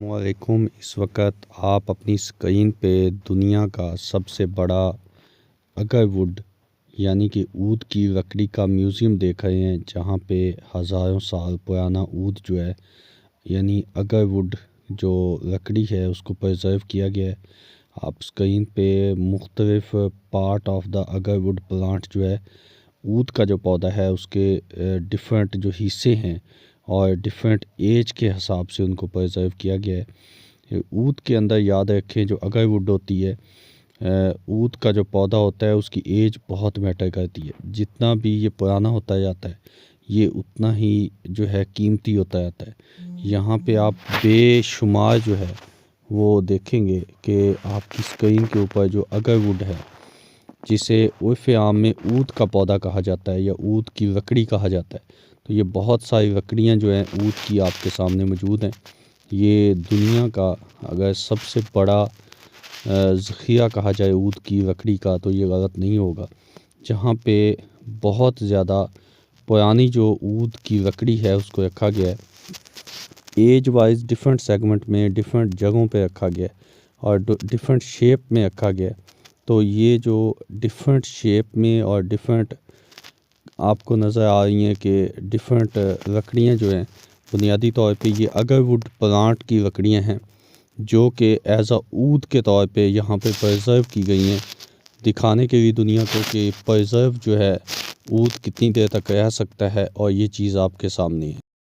السلام علیکم۔ اس وقت آپ اپنی اسکرین پہ دنیا کا سب سے بڑا اگر ووڈ یعنی کہ اود کی لکڑی کا میوزیم دیکھ رہے ہیں، جہاں پہ ہزاروں سال پرانا اود جو ہے یعنی اگر ووڈ جو لکڑی ہے اس کو پرزرو کیا گیا ہے۔ آپ اسکرین پہ مختلف پارٹ آف دا اگر ووڈ پلانٹ جو ہے اود کا جو پودا ہے اس کے ڈفرینٹ جو حصے ہیں اور ڈفرینٹ ایج کے حساب سے ان کو پرزرو کیا گیا ہے۔ اود کے اندر یاد رکھیں جو اگر ووڈ ہوتی ہے، اود کا جو پودا ہوتا ہے اس کی ایج بہت میٹر کرتی ہے۔ جتنا بھی یہ پرانا ہوتا جاتا ہے یہ اتنا ہی جو ہے قیمتی ہوتا جاتا ہے۔ یہاں پہ آپ بے شمار جو ہے وہ دیکھیں گے کہ آپ کی اسکرین کے اوپر جو اگر ووڈ ہے، جسے عرف عام میں اود کا پودا کہا جاتا ہے یا اود کی لکڑی کہا جاتا ہے، تو یہ بہت ساری لکڑیاں جو ہیں اود کی آپ کے سامنے موجود ہیں۔ یہ دنیا کا اگر سب سے بڑا ذخیرہ کہا جائے اود کی لکڑی کا تو یہ غلط نہیں ہوگا، جہاں پہ بہت زیادہ پرانی جو اود کی لکڑی ہے اس کو رکھا گیا ہے۔ ایج وائز ڈیفرنٹ سیگمنٹ میں ڈیفرنٹ جگہوں پہ رکھا گیا ہے اور ڈیفرنٹ شیپ میں رکھا گیا ہے۔ تو یہ جو ڈیفرنٹ شیپ میں اور ڈیفرنٹ آپ کو نظر آ رہی ہیں کہ ڈیفرنٹ لکڑیاں جو ہیں بنیادی طور پہ یہ اگر ووڈ پلانٹ کی لکڑیاں ہیں جو کہ ایز اے اود کے طور پہ یہاں پہ پرزرو کی گئی ہیں، دکھانے کے لیے دنیا کو کہ پرزرو جو ہے اود کتنی دیر تک رہ سکتا ہے، اور یہ چیز آپ کے سامنے ہے۔